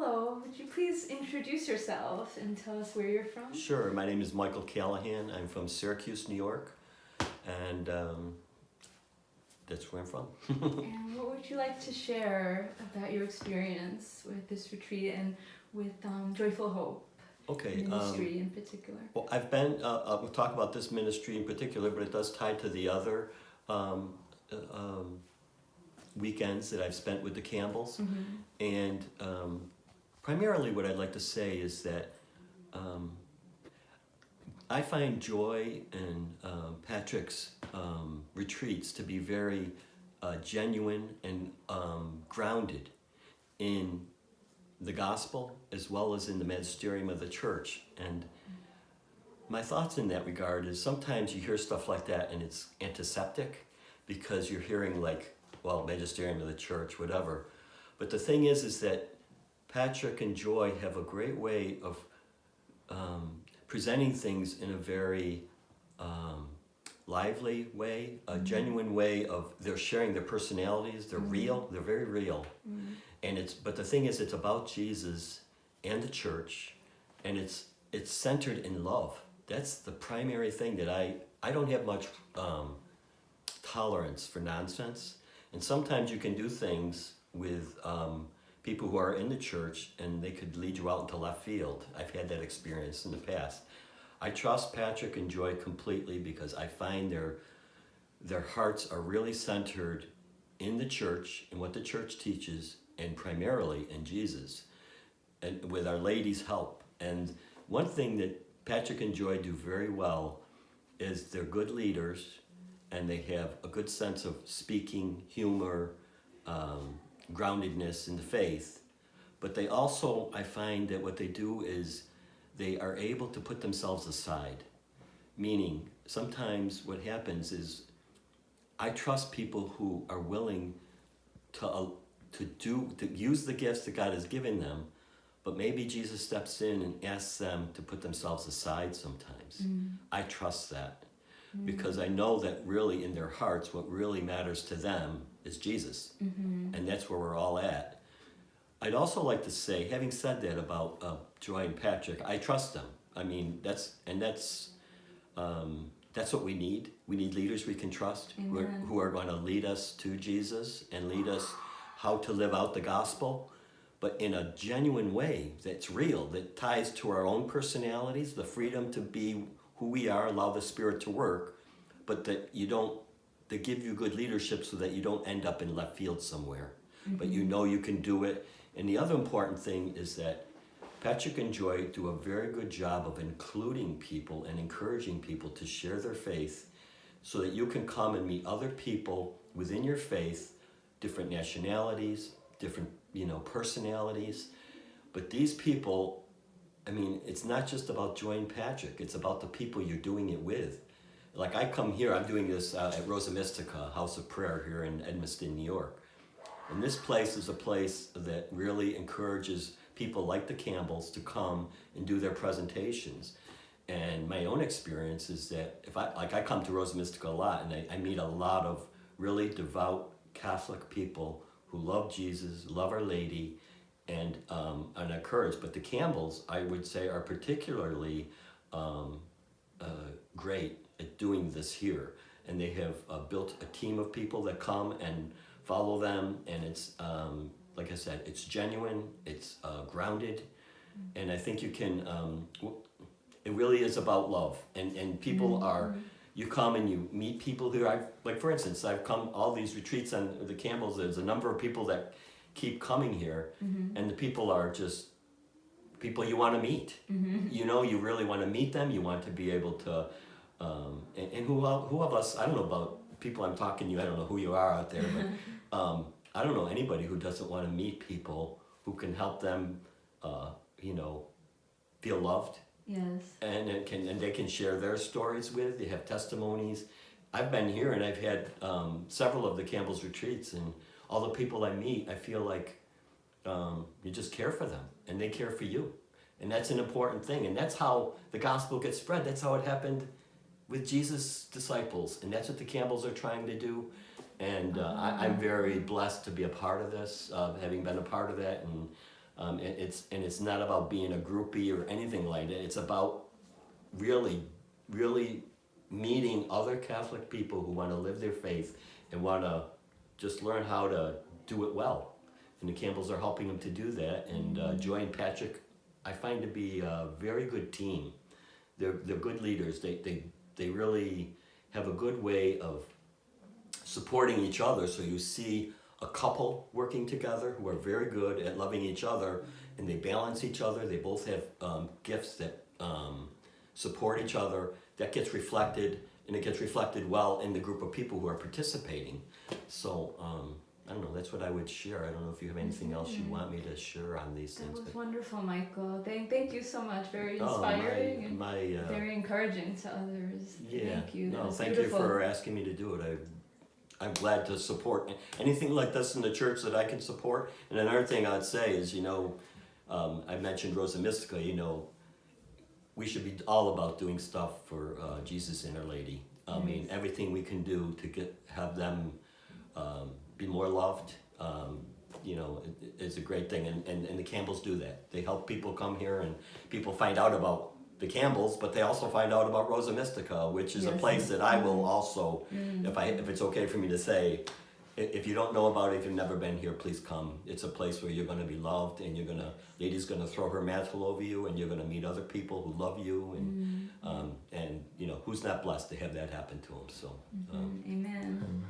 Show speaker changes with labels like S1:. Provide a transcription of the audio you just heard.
S1: Hello, would you please introduce yourself and tell us where you're from?
S2: Sure, my name is Michael Callahan. I'm from Syracuse, New York, and that's where I'm from.
S1: And what would you like to share about your experience with this retreat and with Joyful Hope
S2: Okay.
S1: ministry in particular?
S2: Well, we'll talk about this ministry in particular, but it does tie to the other um, weekends that I've spent with the Campbells. And primarily what I'd like to say is that I find Joy and Patrick's retreats to be very genuine and grounded in the gospel as well as in the magisterium of the church. And my thoughts in that regard is sometimes you hear stuff like that and it's antiseptic because you're hearing like, well, magisterium of the church, whatever. But the thing is that Patrick and Joy have a great way of presenting things in a very lively way, a genuine way of they're sharing their personalities. They're real. They're very real. But the thing is, it's about Jesus and the church, and it's centered in love. That's the primary thing that I don't have much tolerance for nonsense. And sometimes you can do things with people who are in the church and they could lead you out into left field. I've had that experience in the past. I trust Patrick and Joy completely because I find their hearts are really centered in the church and what the church teaches, and primarily in Jesus, and with Our Lady's help. And one thing that Patrick and Joy do very well is they're good leaders, and they have a good sense of speaking, humor, groundedness in the faith. But they also, I find that what they do is they are able to put themselves aside. Meaning, sometimes what happens is I trust people who are willing to use the gifts that God has given them, but maybe Jesus steps in and asks them to put themselves aside sometimes. I trust that because I know that really in their hearts what really matters to them is Jesus. And that's where we're all at. I'd also like to say, having said that about Joy and Patrick, I trust them. I mean, that's what we need. We need leaders we can trust who are going to lead us to Jesus and lead us how to live out the gospel, but in a genuine way that's real, that ties to our own personalities, the freedom to be who we are, allow the Spirit to work, but that they give you good leadership so that you don't end up in left field somewhere, but you know you can do it. And the other important thing is that Patrick and Joy do a very good job of including people and encouraging people to share their faith so that you can come and meet other people within your faith, different nationalities, different, personalities. But these people, I mean, it's not just about Joy and Patrick, it's about the people you're doing it with. Like I come here, I'm doing this at Rosa Mystica, House of Prayer here in Edmiston, New York. And this place is a place that really encourages people like the Campbells to come and do their presentations. And my own experience is that I come to Rosa Mystica a lot, and I meet a lot of really devout Catholic people who love Jesus, love Our Lady, and are encouraged. But the Campbells, I would say, are particularly great at doing this here. And they have built a team of people that come and follow them, and it's like I said, it's genuine, it's grounded, and I think you can. It really is about love, and people are. You come and you meet people who like for instance, I've come all these retreats on the Campbells. There's a number of people that keep coming here, and the people are just people you want to meet. You really want to meet them. You want to be able to, and who of us? I don't know about people I'm talking to you. I don't know who you are out there, but I don't know anybody who doesn't want to meet people who can help them, feel loved.
S1: Yes.
S2: And they can share their stories with. They have testimonies. I've been here and I've had several of the Campbell's retreats, and all the people I meet, I feel like you just care for them and they care for you. And that's an important thing. And that's how the gospel gets spread. That's how it happened with Jesus' disciples. And that's what the Campbells are trying to do. And I'm very blessed to be a part of this, having been a part of that. And It's not about being a groupie or anything like that. It's about really meeting other Catholic people who want to live their faith and want to just learn how to do it well. And the Campbells are helping them to do that. And Joy and Patrick, I find to be a very good team. They're good leaders. They really have a good way of supporting each other. So you see a couple working together who are very good at loving each other, and they balance each other. They both have gifts that support each other. That gets reflected, and it gets reflected well in the group of people who are participating. So I don't know, that's what I would share. I don't know if you have anything else you want me to share on these things.
S1: That was wonderful, Michael. Thank you so much. Very inspiring and very encouraging to others.
S2: Yeah.
S1: Thank you.
S2: No, thank you for asking me to do it. I'm glad to support anything like this in the church that I can support. And another thing I'd say is, I mentioned Rosa Mystica, we should be all about doing stuff for Jesus and Our Lady. I mean, everything we can do to have them be more loved, it's a great thing. And the Campbells do that. They help people come here, and people find out about the Campbells, but they also find out about Rosa Mystica, which is a place that I will also, if it's okay for me to say, if you don't know about it, if you've never been here, please come. It's a place where you're going to be loved, and Lady's going to throw her mantle over you, and you're going to meet other people who love you, and who's not blessed to have that happen to them. So,
S1: Amen.